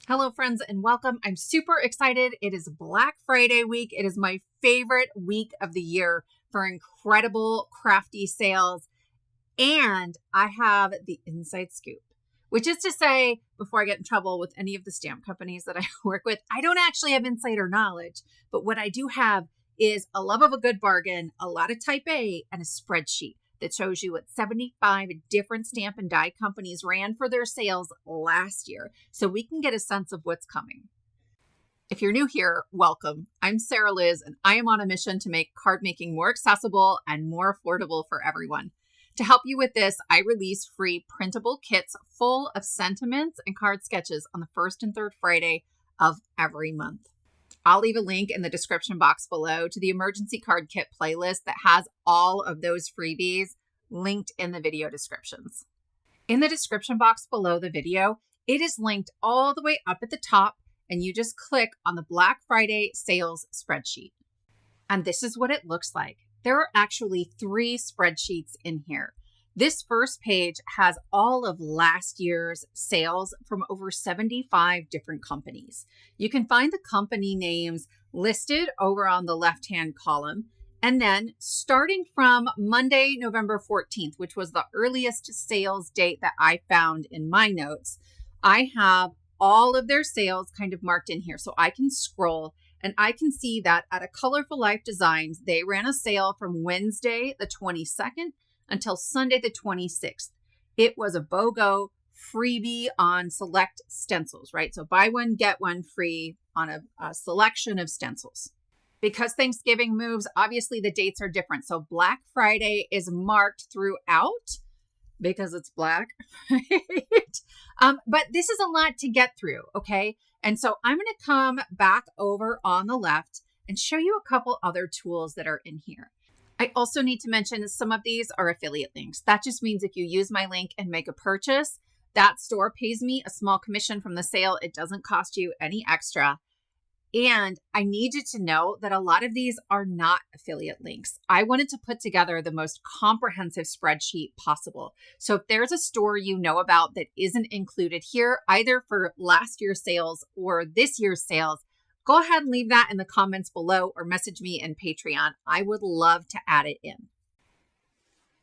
Hello, friends, and welcome. I'm super excited. It is Black Friday week. It is my favorite week of the year for incredible crafty sales. And I have the inside scoop, which is to say, before I get in trouble with any of the stamp companies that I work with, I don't actually have insider knowledge. But what I do have is a love of a good bargain, a lot of type A, and a spreadsheet that shows you what 75 different stamp and die companies ran for their sales last year, so we can get a sense of what's coming. If you're new here, welcome. I'm Sarah Liz, and I am on a mission to make card making more accessible and more affordable for everyone. To help you with this, I release free printable kits full of sentiments and card sketches on the first and third Friday of every month. I'll leave a link in the description box below to the emergency card kit playlist that has all of those freebies linked in the video descriptions. In the description box below the video, it is linked all the way up at the top, and you just click on the Black Friday sales spreadsheet. And this is what it looks like. There are actually 3 spreadsheets in here. This first page has all of last year's sales from over 75 different companies. You can find the company names listed over on the left-hand column. And then starting from Monday, November 14th, which was the earliest sales date that I found in my notes, I have all of their sales kind of marked in here. So I can scroll and I can see that at a Colorful Life Designs, they ran a sale from Wednesday, the 22nd, until Sunday the 26th. It was a BOGO freebie on select stencils, right? So buy one, get one free on a selection of stencils. Because Thanksgiving moves, obviously the dates are different. So Black Friday is marked throughout because it's black, right? But this is a lot to get through, okay? And so I'm going to come back over on the left and show you a couple other tools that are in here. I also need to mention some of these are affiliate links. That just means if you use my link and make a purchase, that store pays me a small commission from the sale. It doesn't cost you any extra. And I need you to know that a lot of these are not affiliate links. I wanted to put together the most comprehensive spreadsheet possible. So if there's a store you know about that isn't included here, either for last year's sales or this year's sales, go ahead and leave that in the comments below or message me in Patreon. I would love to add it in.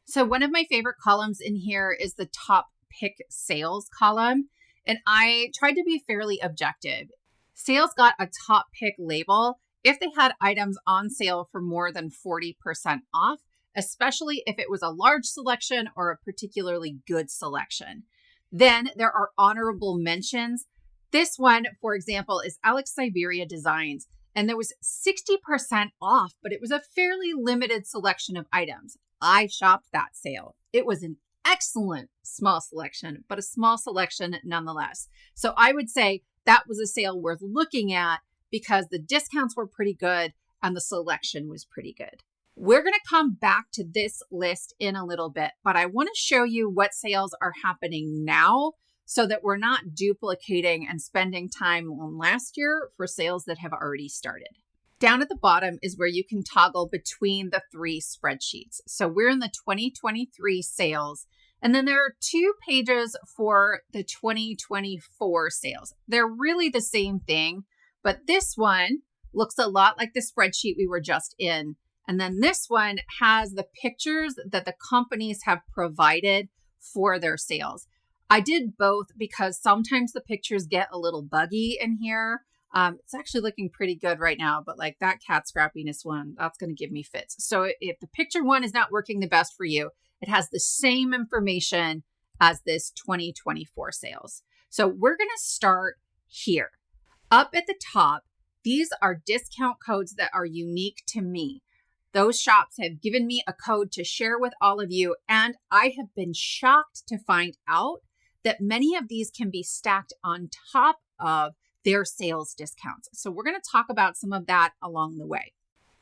So one of my favorite columns in here is the top pick sales column. And I tried to be fairly objective. Sales got a top pick label if they had items on sale for more than 40% off, especially if it was a large selection or a particularly good selection. Then there are honorable mentions. This one, for example, is Alex Siberia Designs, and there was 60% off, but it was a fairly limited selection of items. I shopped that sale. It was an excellent small selection, but a small selection nonetheless. So I would say that was a sale worth looking at because the discounts were pretty good and the selection was pretty good. We're going to come back to this list in a little bit, but I want to show you what sales are happening now so that we're not duplicating and spending time on last year for sales that have already started. Down at the bottom is where you can toggle between the 3 spreadsheets. So we're in the 2023 sales. And then there are 2 pages for the 2024 sales. They're really the same thing, but this one looks a lot like the spreadsheet we were just in. And then this one has the pictures that the companies have provided for their sales. I did both because sometimes the pictures get a little buggy in here. It's actually looking pretty good right now, but like that cat Scrappiness one, that's going to give me fits. So if the picture one is not working the best for you, it has the same information as this 2024 sales. So we're going to start here. Up at the top, these are discount codes that are unique to me. Those shops have given me a code to share with all of you, and I have been shocked to find out that many of these can be stacked on top of their sales discounts. So we're going to talk about some of that along the way.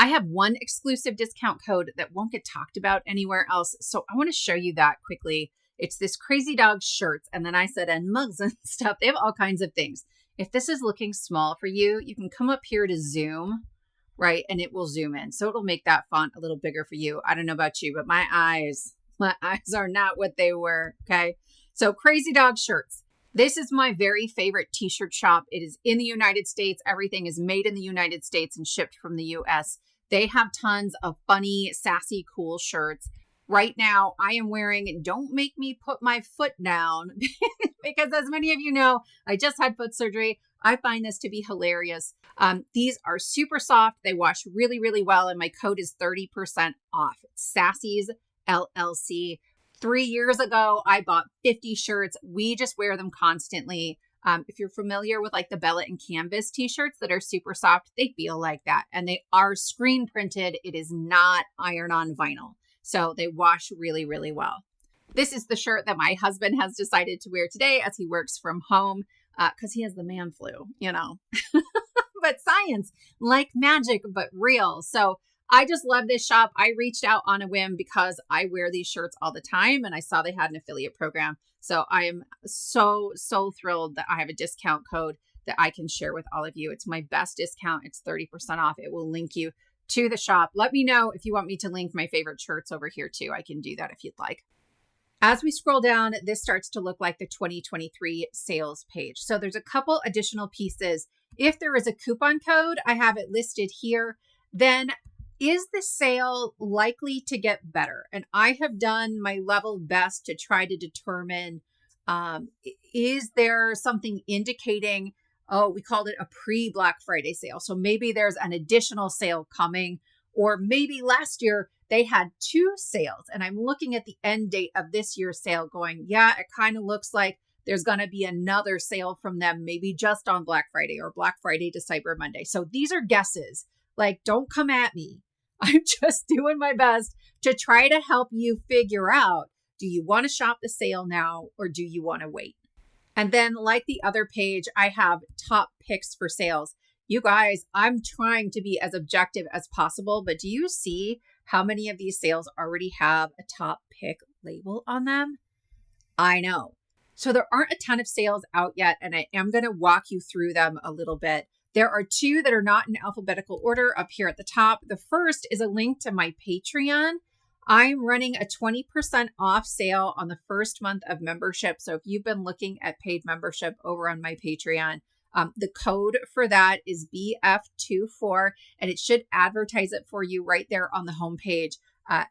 I have one exclusive discount code that won't get talked about anywhere else. So I want to show you that quickly. It's this Crazy Dog shirts. And then I said, and mugs and stuff. They have all kinds of things. If this is looking small for you, you can come up here to zoom, right? And it will zoom in. So it'll make that font a little bigger for you. I don't know about you, but my eyes are not what they were. Okay. So Crazy Dog shirts. This is my very favorite t-shirt shop. It is in the United States. Everything is made in the United States and shipped from the US. They have tons of funny, sassy, cool shirts. Right now, I am wearing Don't Make Me Put My Foot Down because, as many of you know, I just had foot surgery. I find this to be hilarious. These are super soft. They wash really, really well. And my code is 30% off. SassysLLC. 3 years ago, I bought 50 shirts. We just wear them constantly. If you're familiar with like the Bella and Canvas t-shirts that are super soft, they feel like that. And they are screen printed. It is not iron-on vinyl. So they wash really, really well. This is the shirt that my husband has decided to wear today as he works from home because he has the man flu, you know. But science, like magic, but real. So I just love this shop. I reached out on a whim because I wear these shirts all the time and I saw they had an affiliate program. So I am so thrilled that I have a discount code that I can share with all of you. It's my best discount. It's 30% off. It will link you to the shop. Let me know if you want me to link my favorite shirts over here too. I can do that if you'd like. As we scroll down, this starts to look like the 2023 sales page. So there's a couple additional pieces. If there is a coupon code, I have it listed here. Then is the sale likely to get better? And I have done my level best to try to determine, is there something indicating, oh, we called it a pre-Black Friday sale. So maybe there's an additional sale coming, or maybe last year they had 2 sales. And I'm looking at the end date of this year's sale going, yeah, it kind of looks like there's going to be another sale from them, maybe just on Black Friday or Black Friday to Cyber Monday. So these are guesses. Like, don't come at me. I'm just doing my best to try to help you figure out, do you want to shop the sale now or do you want to wait? And then like the other page, I have top picks for sales. You guys, I'm trying to be as objective as possible, but do you see how many of these sales already have a top pick label on them? I know. So there aren't a ton of sales out yet, and I am going to walk you through them a little bit. There are 2 that are not in alphabetical order up here at the top. The first is a link to my Patreon. I'm running a 20% off sale on the first month of membership. So if you've been looking at paid membership over on my Patreon, the code for that is BF24, and it should advertise it for you right there on the homepage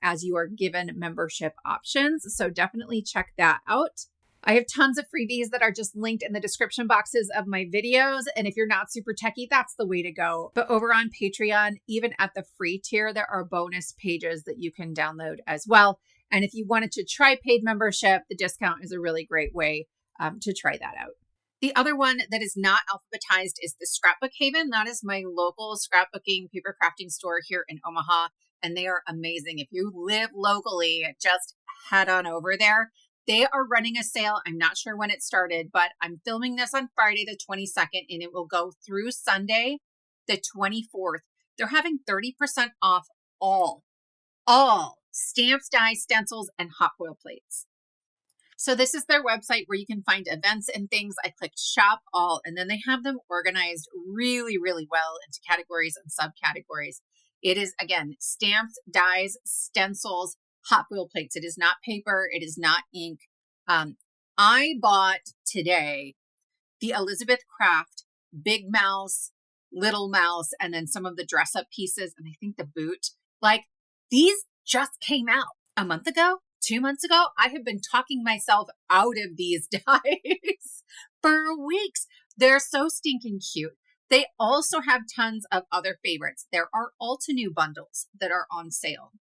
as you are given membership options. So definitely check that out. I have tons of freebies that are just linked in the description boxes of my videos. And if you're not super techie, that's the way to go. But over on Patreon, even at the free tier, there are bonus pages that you can download as well. And if you wanted to try paid membership, the discount is a really great way to try that out. The other one that is not alphabetized is the Scrapbook Haven. That is my local scrapbooking, paper crafting store here in Omaha. And they are amazing. If you live locally, just head on over there. They are running a sale. I'm not sure when it started, but I'm filming this on Friday, the 22nd, and it will go through Sunday, the 24th. They're having 30% off all stamps, dies, stencils, and hot foil plates. So this is their website where you can find events and things. I clicked shop all, and then they have them organized really, really well into categories and subcategories. It is, again, stamps, dies, stencils, hot foil plates. It is not paper. It is not ink. I bought today the Elizabeth Craft Big Mouse, Little Mouse, and then some of the dress up pieces. And I think the boot, like these just came out a month ago, 2 months ago. I have been talking myself out of these dies for weeks. They're so stinking cute. They also have tons of other favorites. There are Alta New bundles that are on sale.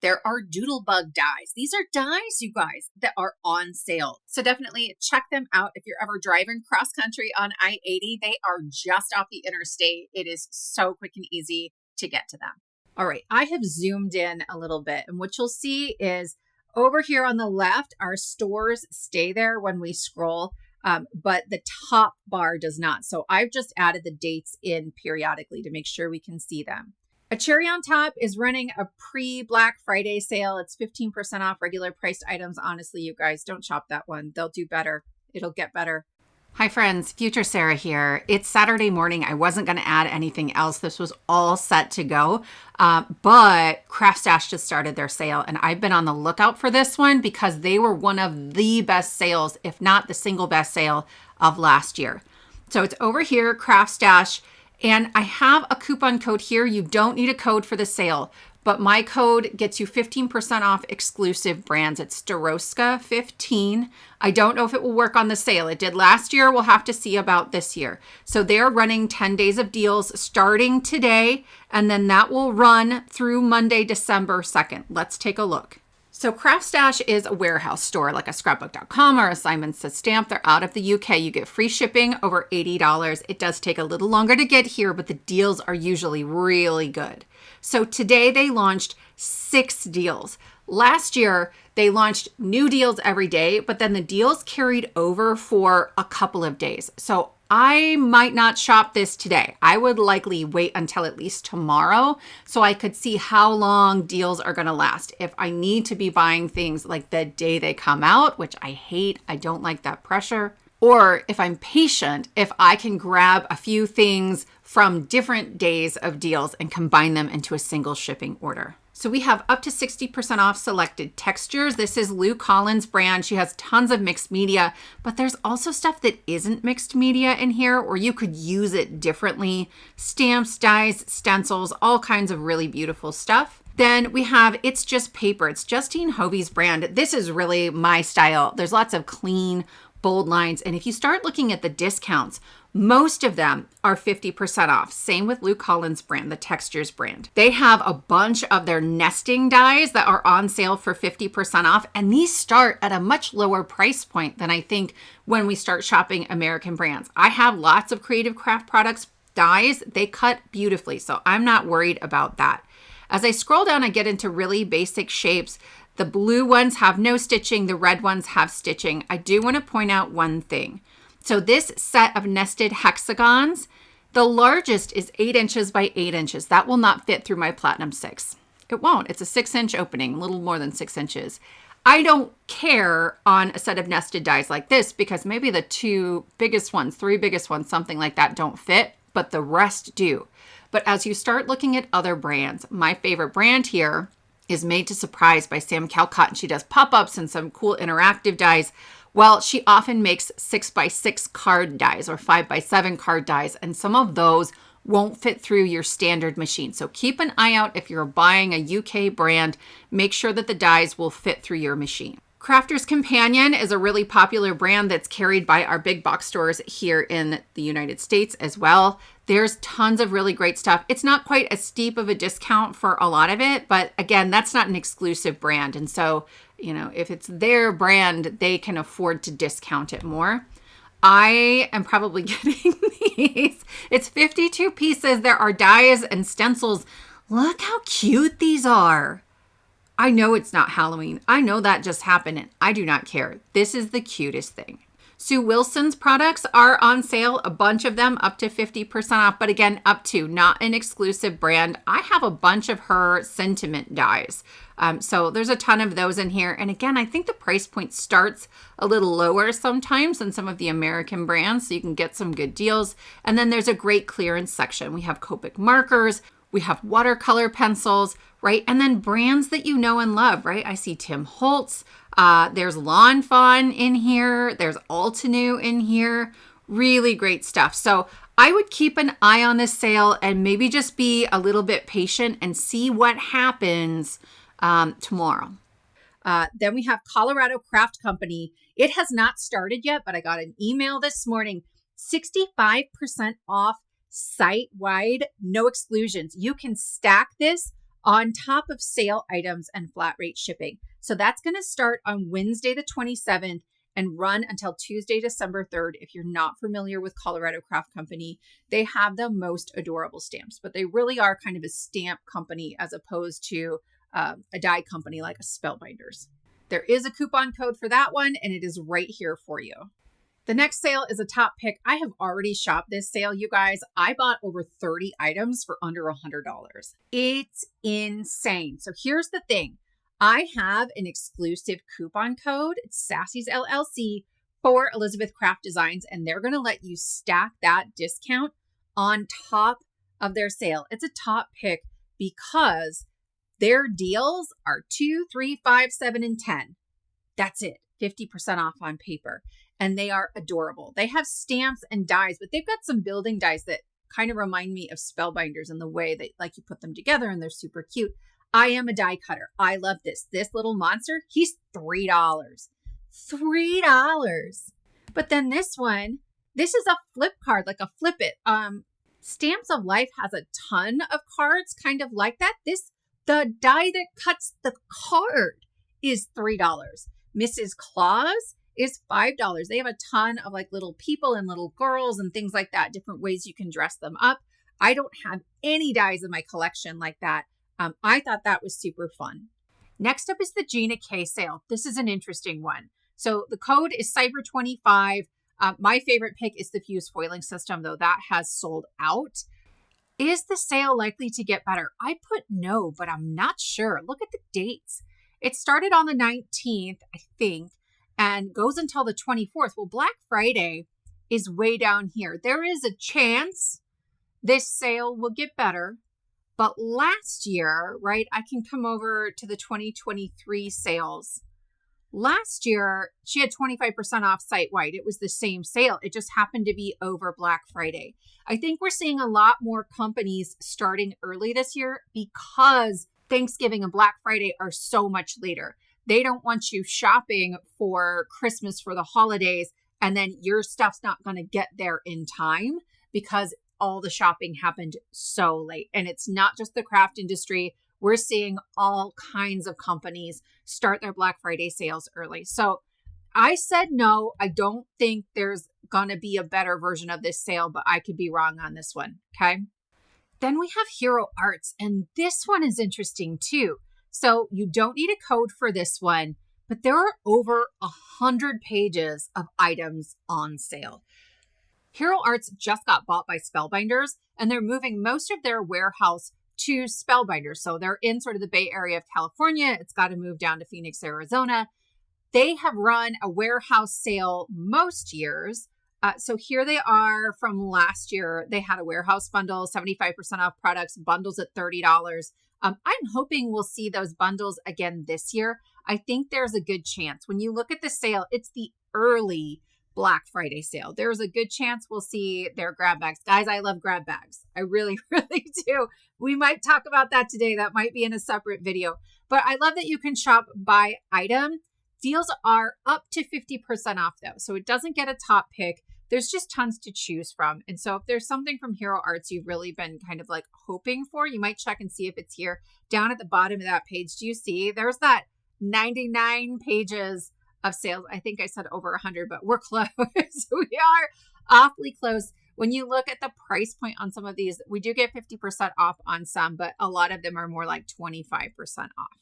There are Doodlebug dies. These are dies, you guys, that are on sale. So definitely check them out if you're ever driving cross country on I-80. They are just off the interstate. It is so quick and easy to get to them. All right, I have zoomed in a little bit, and what you'll see is over here on the left, our stores stay there when we scroll, but the top bar does not. So I've just added the dates in periodically to make sure we can see them. A cherry on top is running a pre-Black Friday sale. It's 15% off regular priced items. Honestly, you guys, don't shop that one. They'll do better. It'll get better. Hi friends, Future Sarah here. It's Saturday morning. I wasn't going to add anything else. This was all set to go, but Craft Stash just started their sale, and I've been on the lookout for this one because they were one of the best sales, if not the single best sale of last year. So it's over here, Craft Stash, and I have a coupon code here. You don't need a code for the sale, but my code gets you 15% off exclusive brands. It's Staroska15. I don't know if it will work on the sale. It did last year. We'll have to see about this year. So they're running 10 days of deals starting today, and then that will run through Monday, December 2nd. Let's take a look. So Craft Stash is a warehouse store like a Scrapbookcom or a Simon Says Stamp. They're out of the UK. You get free shipping over $80. It does take a little longer to get here, but the deals are usually really good. So today they launched 6 deals. Last year, they launched new deals every day, but then the deals carried over for a couple of days. So I might not shop this today. I would likely wait until at least tomorrow so I could see how long deals are going to last. If I need to be buying things like the day they come out, which I hate, I don't like that pressure. Or if I'm patient, if I can grab a few things from different days of deals and combine them into a single shipping order. So we have up to 60% off selected textures. This is Lou Collins' brand. She has tons of mixed media, but there's also stuff that isn't mixed media in here, or you could use it differently. Stamps, dies, stencils, all kinds of really beautiful stuff. Then we have It's Just Paper. It's Justine Hovey's brand. This is really my style. There's lots of clean, bold lines. And if you start looking at the discounts, most of them are 50% off. Same with Lou Collins' brand, the Textures brand. They have a bunch of their nesting dies that are on sale for 50% off. And these start at a much lower price point than I think when we start shopping American brands. I have lots of creative craft products dies. They cut beautifully. So I'm not worried about that. As I scroll down, I get into really basic shapes. The blue ones have no stitching. The red ones have stitching. I do want to point out one thing. So this set of nested hexagons, the largest is 8 inches by 8 inches. That will not fit through my Platinum 6. It won't. It's a 6-inch opening, a little more than 6 inches. I don't care on a set of nested dies like this because maybe the 2 biggest ones, 3 biggest ones, something like that don't fit, but the rest do. But as you start looking at other brands, my favorite brand here is Made to Surprise by Sam Calcott, and she does pop-ups and some cool interactive dies. Well, she often makes 6x6 card dies or 5x7 card dies, and some of those won't fit through your standard machine. So keep an eye out if you're buying a UK brand, make sure that the dies will fit through your machine. Crafter's Companion is a really popular brand that's carried by our big box stores here in the United States as well. There's tons of really great stuff. It's not quite as steep of a discount for a lot of it, but again, that's not an exclusive brand. And so, you know, if it's their brand, they can afford to discount it more. I am probably getting these. It's 52 pieces. There are dies and stencils. Look how cute these are. I know it's not Halloween. I know that just happened and I do not care. This is the cutest thing. Sue Wilson's products are on sale, a bunch of them up to 50% off, but again, up to, not an exclusive brand. I have a bunch of her sentiment dies. So there's a ton of those in here. And again, I think the price point starts a little lower sometimes than some of the American brands, so you can get some good deals. And then there's a great clearance section. We have Copic markers, we have watercolor pencils, right? And then brands that you know and love, right? I see Tim Holtz. There's Lawn Fawn in here. There's Altenew in here. Really great stuff. So I would keep an eye on this sale and maybe just be a little bit patient and see what happens tomorrow. Then we have Colorado Craft Company. It has not started yet, but I got an email this morning, 65% off site-wide, no exclusions. You can stack this on top of sale items and flat rate shipping. So that's going to start on Wednesday, the 27th and run until Tuesday, December 3rd. If you're not familiar with Colorado Craft Company, they have the most adorable stamps, but they really are kind of a stamp company as opposed to a die company like a Spellbinders. There is a coupon code for that one, and it is right here for you. The next sale is a top pick. I have already shopped this sale, you guys. I bought over 30 items for under $100. It's insane. So here's the thing. I have an exclusive coupon code. It's SassysLLC for Elizabeth Craft Designs, and they're going to let you stack that discount on top of their sale. It's a top pick because their deals are 2, 3, 5, 7, and 10. That's it. 50% off on paper. and they are adorable. They have stamps and dies, but they've got some building dies that kind of remind me of Spellbinders in the way that like you put them together and they're super cute. I am a die cutter. I love this. This little monster, he's $3. $3. But then this one, this is a flip card, like a flip it. Stamps of Life has a ton of cards kind of like that. The die that cuts the card is $3. Mrs. Claus is $5. They have a ton of like little people and little girls and things like that, different ways you can dress them up. I don't have any dies in my collection like that. I thought that was super fun. Next up is the Gina K sale. This is an interesting one. So the code is Cyber25. My favorite pick is the fuse foiling system, though that has sold out. Is the sale likely to get better? I put no, but I'm not sure. Look at the dates. It started on the 19th, I think, and goes until the 24th. Well, Black Friday is way down here. There is a chance this sale will get better. But last year, right, I can come over to the 2023 sales. Last year, she had 25% off site-wide. It was the same sale. It just happened to be over Black Friday. I think we're seeing a lot more companies starting early this year because Thanksgiving and Black Friday are so much later. They don't want you shopping for Christmas, for the holidays, and then your stuff's not going to get there in time because all the shopping happened so late. And it's not just the craft industry. We're seeing all kinds of companies start their Black Friday sales early. So I said no. I don't think there's going to be a better version of this sale, but I could be wrong on this one. Okay. Then we have Hero Arts, and this one is interesting too. So you don't need a code for this one, but there are over 100 pages of items on sale. Hero Arts just got bought by Spellbinders, and they're moving most of their warehouse to Spellbinders. So they're in sort of the Bay Area of California. It's got to move down to Phoenix, Arizona. They have run a warehouse sale most years. So here they are from last year. They had a warehouse bundle, 75% off products, bundles at $30. I'm hoping we'll see those bundles again this year. I think there's a good chance. When you look at the sale, it's the early Black Friday sale. There's a good chance we'll see their grab bags. Guys, I love grab bags. I really, really do. We might talk about that today. That might be in a separate video. But I love that you can shop by item. Deals are up to 50% off though. So it doesn't get a top pick. There's just tons to choose from. And so if there's something from Hero Arts you've really been kind of like hoping for, you might check and see if it's here. Down at the bottom of that page, do you see? There's that 99 pages of sales. I think I said over 100, but we're close. We are awfully close. When you look at the price point on some of these, we do get 50% off on some, but a lot of them are more like 25% off.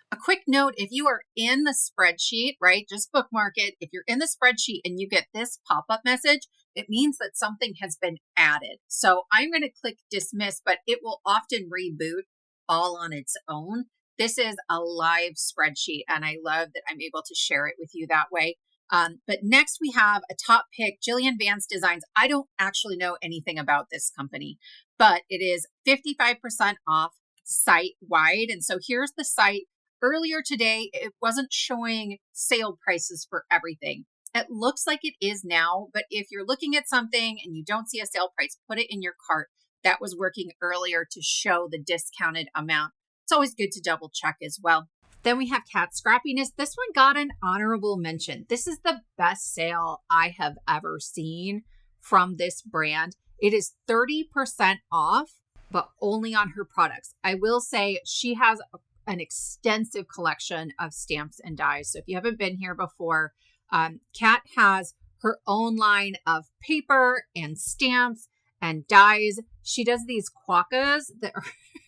A quick note, if you are in the spreadsheet, right, just bookmark it. If you're in the spreadsheet and you get this pop-up message, it means that something has been added. So I'm going to click dismiss, but it will often reboot all on its own. This is a live spreadsheet, and I love that I'm able to share it with you that way. But next we have a top pick, Jillian Vance Designs. I don't actually know anything about this company, but it is 55% off site-wide. And so here's the site. Earlier today, it wasn't showing sale prices for everything. It looks like it is now, but if you're looking at something and you don't see a sale price, put it in your cart. That was working earlier to show the discounted amount. It's always good to double check as well. Then we have Cat Scrappiness. This one got an honorable mention. This is the best sale I have ever seen from this brand. It is 30% off, but only on her products. I will say she has an extensive collection of stamps and dies. So if you haven't been here before, Kat has her own line of paper and stamps and dies. She does these quokkas that are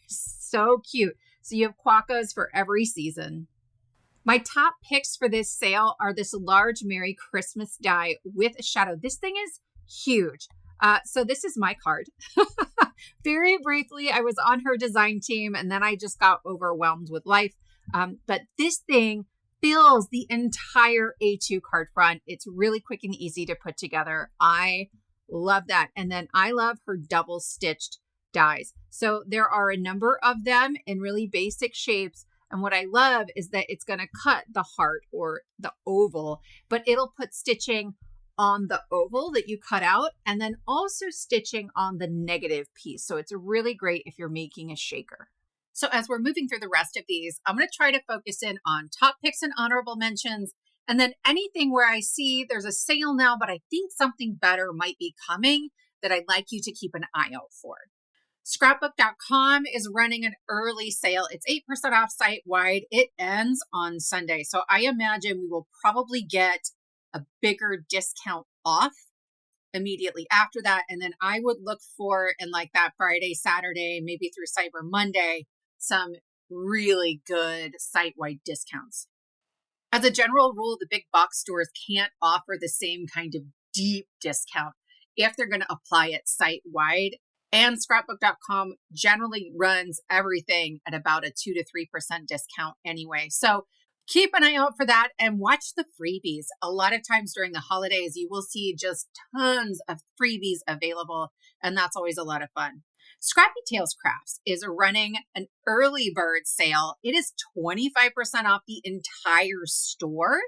so cute. So you have quokkas for every season. My top picks for this sale are this large Merry Christmas die with a shadow. This thing is huge. So this is my card. Very briefly, I was on her design team and then I just got overwhelmed with life. But this thing fills the entire A2 card front. It's really quick and easy to put together. I love that. And then I love her double stitched dies. So there are a number of them in really basic shapes. And what I love is that it's going to cut the heart or the oval, but it'll put stitching on the oval that you cut out and then also stitching on the negative piece. So it's really great if you're making a shaker. So as we're moving through the rest of these, I'm going to try to focus in on top picks and honorable mentions, and then anything where I see there's a sale now, but I think something better might be coming that I'd like you to keep an eye out for. Scrapbookcom is running an early sale. It's 8% off site-wide. It ends on Sunday. So I imagine we will probably get a bigger discount off immediately after that. And then I would look for, in like that Friday, Saturday, maybe through Cyber Monday, some really good site-wide discounts. As a general rule, the big box stores can't offer the same kind of deep discount if they're going to apply it site-wide. And Scrapbook.com generally runs everything at about a 2 to 3% discount anyway. So keep an eye out for that and watch the freebies. A lot of times during the holidays, you will see just tons of freebies available, and that's always a lot of fun. Scrappy Tales Crafts is running an early bird sale. It is 25% off the entire store.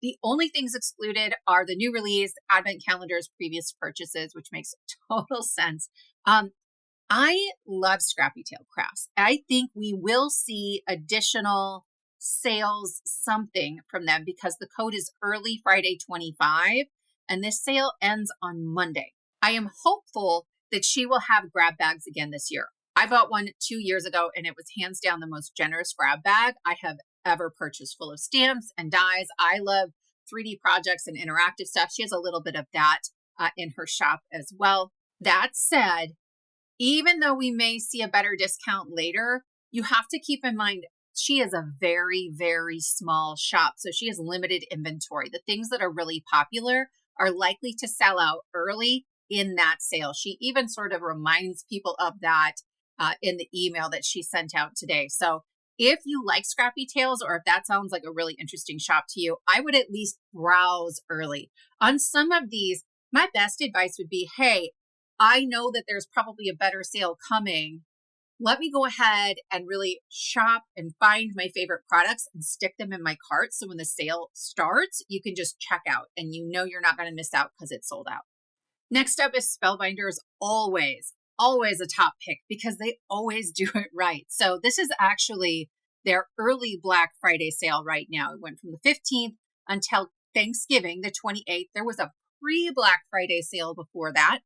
The only things excluded are the new release, advent calendars, previous purchases, which makes total sense. I love Scrappy Tale Crafts. I think we will see additional sales something from them because the code is early Friday 25 and this sale ends on Monday. I am hopeful that she will have grab bags again this year. I bought one 2 years ago and it was hands down the most generous grab bag I have ever purchased, full of stamps and dies. I love 3D projects and interactive stuff. She has a little bit of that in her shop as well. That said, even though we may see a better discount later, you have to keep in mind she is a very, very small shop. So she has limited inventory. The things that are really popular are likely to sell out early in that sale. She even sort of reminds people of that in the email that she sent out today. So if you like Scrappy Tales, or if that sounds like a really interesting shop to you, I would at least browse early. On some of these, my best advice would be, hey, I know that there's probably a better sale coming. Let me go ahead and really shop and find my favorite products and stick them in my cart. So when the sale starts, you can just check out and you know you're not going to miss out because it's sold out. Next up is Spellbinders. Always a top pick because they always do it right. So this is actually their early Black Friday sale right now. It went from the 15th until Thanksgiving, the 28th. There was a pre-Black Friday sale before that.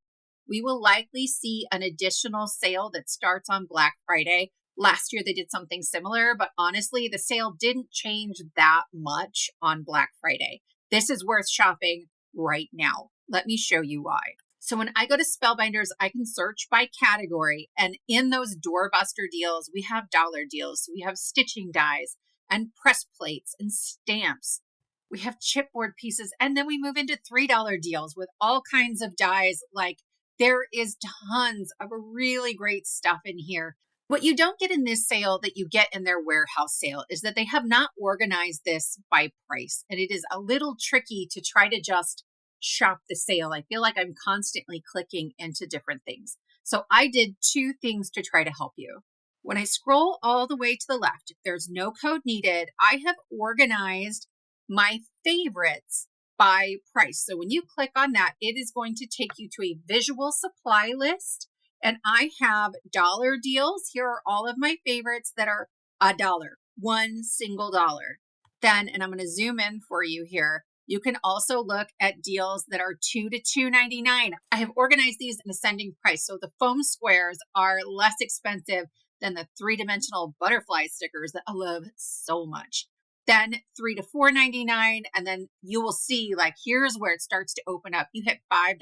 We will likely see an additional sale that starts on Black Friday. Last year, they did something similar, but honestly, the sale didn't change that much on Black Friday. This is worth shopping right now. Let me show you why. So when I go to Spellbinders, I can search by category, and in those doorbuster deals, we have dollar deals. So we have stitching dies and press plates and stamps. We have chipboard pieces, and then we move into $3 deals with all kinds of dies. Like, there is tons of really great stuff in here. What you don't get in this sale that you get in their warehouse sale is that they have not organized this by price, and it is a little tricky to try to just shop the sale. I feel like I'm constantly clicking into different things. So I did two things to try to help you. When I scroll all the way to the left, if there's no code needed, I have organized my favorites by price. So when you click on that, it is going to take you to a visual supply list. And I have dollar deals. Here are all of my favorites that are $1, one single dollar. Then, and I'm going to zoom in for you here, you can also look at deals that are $2 to $2.99. I have organized these in ascending price. So the foam squares are less expensive than the three-dimensional butterfly stickers that I love so much. Then $3 to $4.99. And then you will see, like, here's where it starts to open up. You hit $5.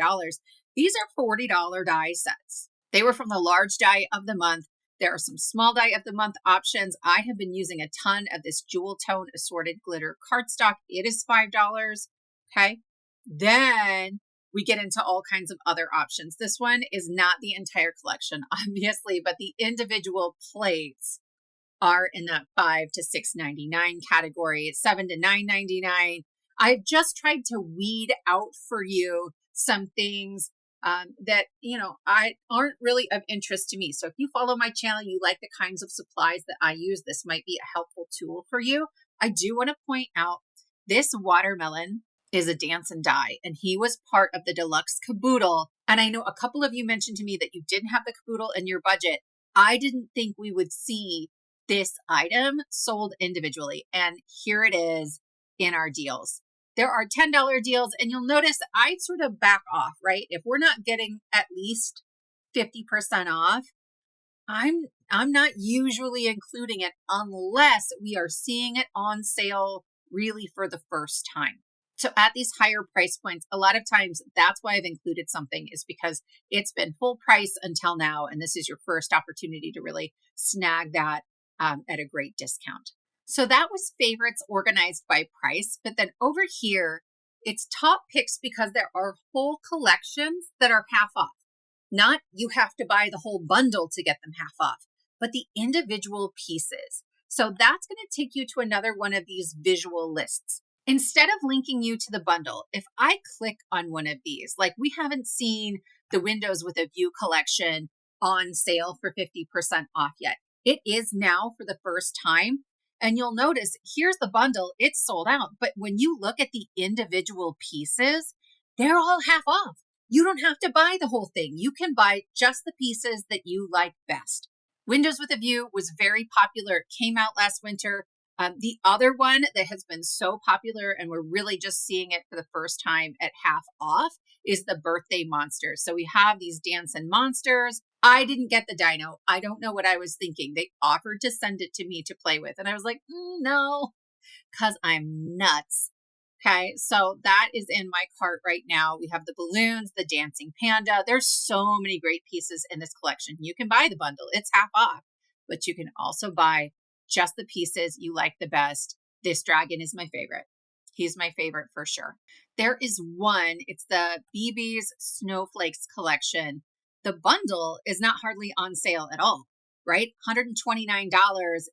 These are $40 die sets. They were from the large die of the month. There are some small die of the month options. I have been using a ton of this jewel tone assorted glitter cardstock. It is $5. Okay. Then we get into all kinds of other options. This one is not the entire collection, obviously, but the individual plates are in that $5 to $6.99 category, $7 to $9.99. I've just tried to weed out for you some things that, I aren't really of interest to me. So if you follow my channel, you like the kinds of supplies that I use, this might be a helpful tool for you. I do want to point out this watermelon is a dance and die, and he was part of the deluxe caboodle. And I know a couple of you mentioned to me that you didn't have the caboodle in your budget. I didn't think we would see this item sold individually, and here it is in our deals. There are $10 deals, and you'll notice I sort of back off, right? If we're not getting at least 50% off, I'm not usually including it unless we are seeing it on sale really for the first time. So at these higher price points, a lot of times that's why I've included something, is because it's been full price until now, and this is your first opportunity to really snag that at a great discount. So that was favorites organized by price, but then over here, it's top picks because there are whole collections that are half off. Not you have to buy the whole bundle to get them half off, but the individual pieces. So that's going to take you to another one of these visual lists. Instead of linking you to the bundle, if I click on one of these, like we haven't seen the Windows with a View collection on sale for 50% off yet. It is now for the first time. And you'll notice here's the bundle, it's sold out. But when you look at the individual pieces, they're all half off. You don't have to buy the whole thing. You can buy just the pieces that you like best. Windows with a View was very popular. It came out last winter. The other one that has been so popular, and we're really just seeing it for the first time at half off, is the birthday monsters. So we have these dancing monsters. I didn't get the dino. I don't know what I was thinking. They offered to send it to me to play with. And I was like, no, because I'm nuts. Okay, so that is in my cart right now. We have the balloons, the dancing panda. There's so many great pieces in this collection. You can buy the bundle. It's half off, but you can also buy just the pieces you like the best. This dragon is my favorite. He's my favorite for sure. There is one, it's the BB's Snowflakes collection. The bundle is not hardly on sale at all, right? $129.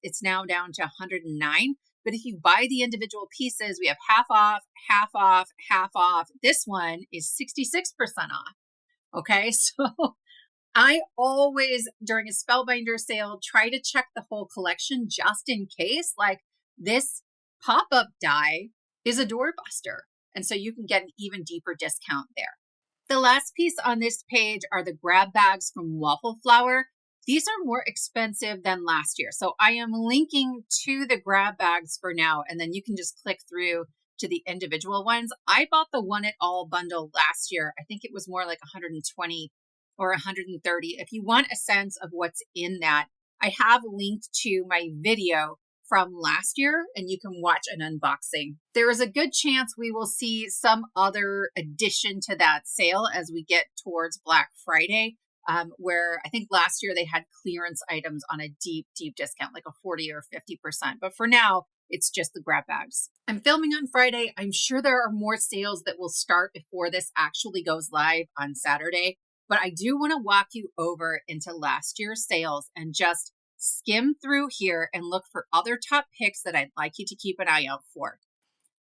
It's now down to $109. But if you buy the individual pieces, we have half off, half off, half off. This one is 66% off. Okay, so I always, during a Spellbinder sale, try to check the whole collection just in case. Like this pop-up die is a doorbuster. And so you can get an even deeper discount there. The last piece on this page are the grab bags from Waffle Flower. These are more expensive than last year. So I am linking to the grab bags for now, and then you can just click through to the individual ones. I bought the one it all bundle last year. I think it was more like 120 or 130. If you want a sense of what's in that, I have linked to my video from last year, and you can watch an unboxing. There is a good chance we will see some other addition to that sale as we get towards Black Friday. Where I think last year they had clearance items on a deep, deep discount, like a 40 or 50%. But for now, it's just the grab bags. I'm filming on Friday. I'm sure there are more sales that will start before this actually goes live on Saturday. But I do want to walk you over into last year's sales and just skim through here and look for other top picks that I'd like you to keep an eye out for.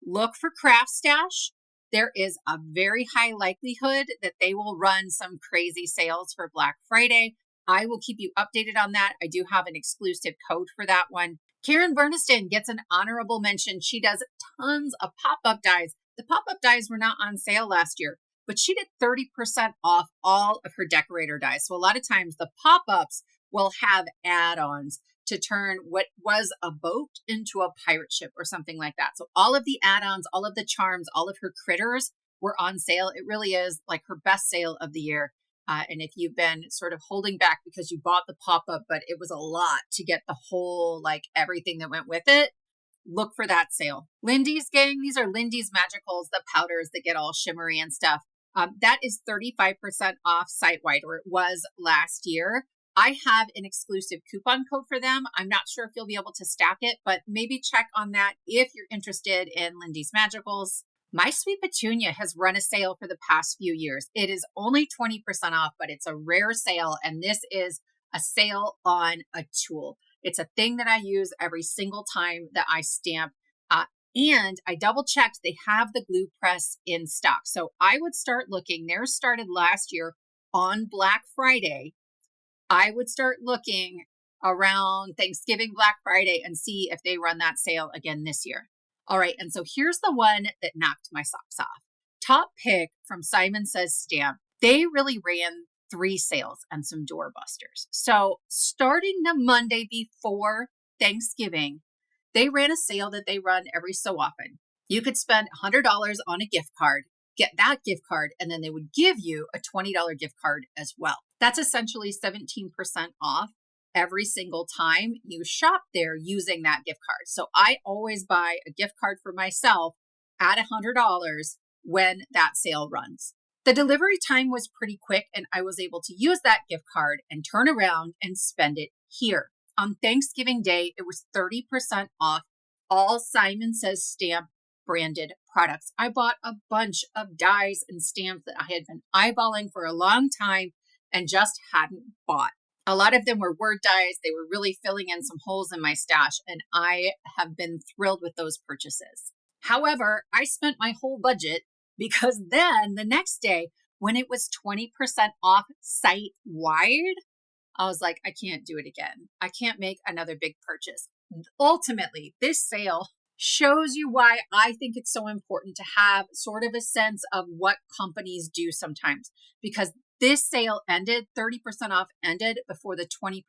Look for Craft Stash. There is a very high likelihood that they will run some crazy sales for Black Friday. I will keep you updated on that. I do have an exclusive code for that one. Karen Berniston gets an honorable mention. She does tons of pop-up dies. The pop-up dies were not on sale last year, but she did 30% off all of her decorator dies. So a lot of times the pop-ups will have add-ons to turn what was a boat into a pirate ship or something like that. So all of the add-ons, all of the charms, all of her critters were on sale. It really is like her best sale of the year. And if you've been sort of holding back because you bought the pop-up, but it was a lot to get the whole, like everything that went with it, look for that sale. Lindy's gang, these are Lindy's Magicals, the powders that get all shimmery and stuff. That is 35% off site-wide, or it was last year. I have an exclusive coupon code for them. I'm not sure if you'll be able to stack it, but maybe check on that if you're interested in Lindy's Magicals. My Sweet Petunia has run a sale for the past few years. It is only 20% off, but it's a rare sale, and this is a sale on a tool. It's a thing that I use every single time that I stamp. And I double checked, they have the glue press in stock. So I would start looking. Theirs started last year on Black Friday. I would start looking around Thanksgiving, Black Friday, and see if they run that sale again this year. All right. And so here's the one that knocked my socks off. Top pick from Simon Says Stamp. They really ran 3 sales and some doorbusters. So starting the Monday before Thanksgiving, they ran a sale that they run every so often. You could spend $100 on a gift card, get that gift card, and then they would give you a $20 gift card as well. That's essentially 17% off every single time you shop there using that gift card. So I always buy a gift card for myself at $100 when that sale runs. The delivery time was pretty quick, and I was able to use that gift card and turn around and spend it here. On Thanksgiving Day, it was 30% off all Simon Says Stamp branded products. I bought a bunch of dies and stamps that I had been eyeballing for a long time and just hadn't bought. A lot of them were word dies. They were really filling in some holes in my stash, and I have been thrilled with those purchases. However, I spent my whole budget because then the next day, when it was 20% off site-wide, I was like, I can't do it again. I can't make another big purchase. Ultimately, this sale shows you why I think it's so important to have sort of a sense of what companies do sometimes, because this sale ended, 30% off ended before the 20%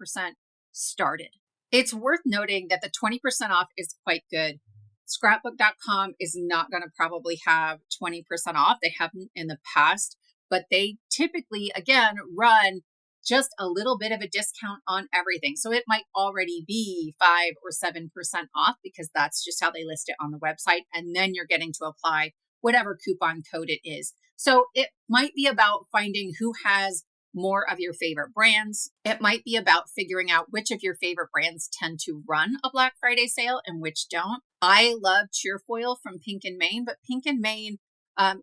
started. It's worth noting that the 20% off is quite good. Scrapbookcom is not going to probably have 20% off. They haven't in the past, but they typically, again, run just a little bit of a discount on everything. So it might already be 5 or 7% off because that's just how they list it on the website. And then you're getting to apply whatever coupon code it is. So it might be about finding who has more of your favorite brands. It might be about figuring out which of your favorite brands tend to run a Black Friday sale and which don't. I love Cheerfoil from Pink and Main, but Pink and Main,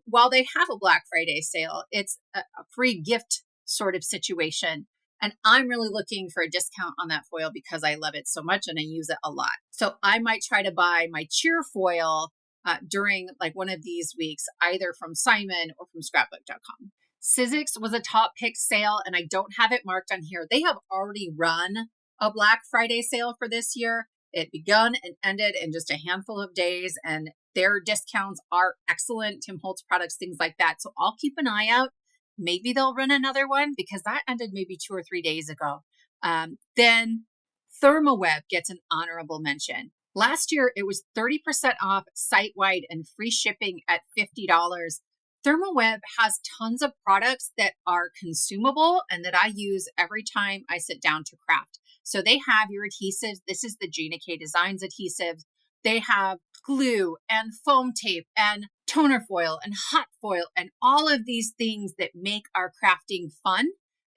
while they have a Black Friday sale, it's a free gift sort of situation. And I'm really looking for a discount on that foil because I love it so much and I use it a lot. So I might try to buy my Cheerfoil during like one of these weeks, either from Simon or from Scrapbook.com. Sizzix was a top pick sale, and I don't have it marked on here. They have already run a Black Friday sale for this year. It begun and ended in just a handful of days, and their discounts are excellent. Tim Holtz products, things like that. So I'll keep an eye out. Maybe they'll run another one because that ended maybe 2 or 3 days ago. Then ThermaWeb gets an honorable mention. Last year, it was 30% off site-wide and free shipping at $50. ThermaWeb has tons of products that are consumable and that I use every time I sit down to craft. So they have your adhesives. This is the Gina K Designs adhesive. They have glue and foam tape and toner foil and hot foil and all of these things that make our crafting fun.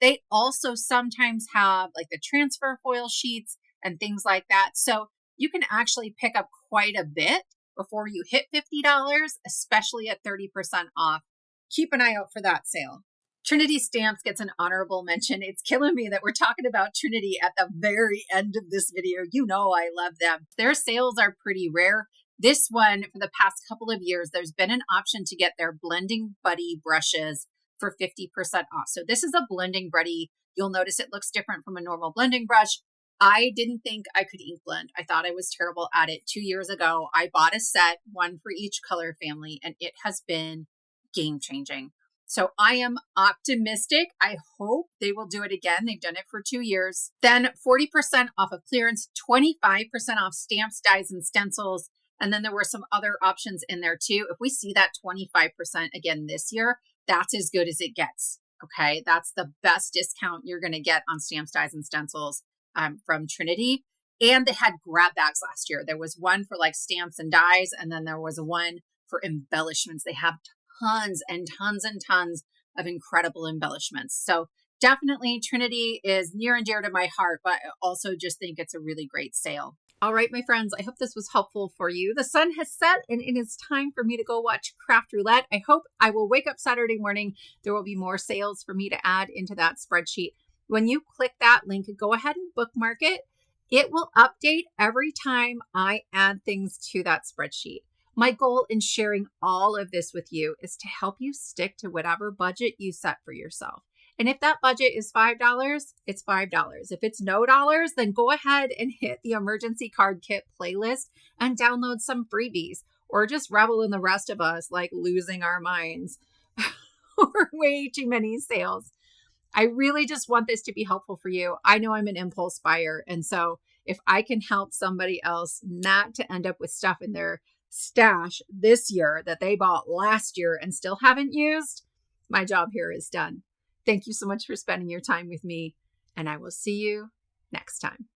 They also sometimes have like the transfer foil sheets and things like that. So you can actually pick up quite a bit before you hit $50, especially at 30% off. Keep an eye out for that sale. Trinity Stamps gets an honorable mention. It's killing me that we're talking about Trinity at the very end of this video. You know I love them. Their sales are pretty rare. This one, for the past couple of years, there's been an option to get their Blending Buddy brushes for 50% off. So this is a blending buddy. You'll notice it looks different from a normal blending brush. I didn't think I could ink blend. I thought I was terrible at it. 2 years ago, I bought a set, one for each color family, and it has been game changing. So I am optimistic. I hope they will do it again. They've done it for 2 years. Then 40% off of clearance, 25% off stamps, dies, and stencils. And then there were some other options in there too. If we see that 25% again this year, that's as good as it gets. Okay. That's the best discount you're going to get on stamps, dies, and stencils from Trinity. And they had grab bags last year. There was one for like stamps and dies, and then there was one for embellishments. They have tons and tons and tons of incredible embellishments. So definitely Trinity is near and dear to my heart, but I also just think it's a really great sale. All right, my friends, I hope this was helpful for you. The sun has set and it is time for me to go watch Craft Roulette. I hope I will wake up Saturday morning. There will be more sales for me to add into that spreadsheet. When you click that link, go ahead and bookmark it. It will update every time I add things to that spreadsheet. My goal in sharing all of this with you is to help you stick to whatever budget you set for yourself. And if that budget is $5, it's $5. If it's no dollars, then go ahead and hit the emergency card kit playlist and download some freebies, or just revel in the rest of us like losing our minds over way too many sales. I really just want this to be helpful for you. I know I'm an impulse buyer. And so if I can help somebody else not to end up with stuff in their stash this year that they bought last year and still haven't used, my job here is done. Thank you so much for spending your time with me, and I will see you next time.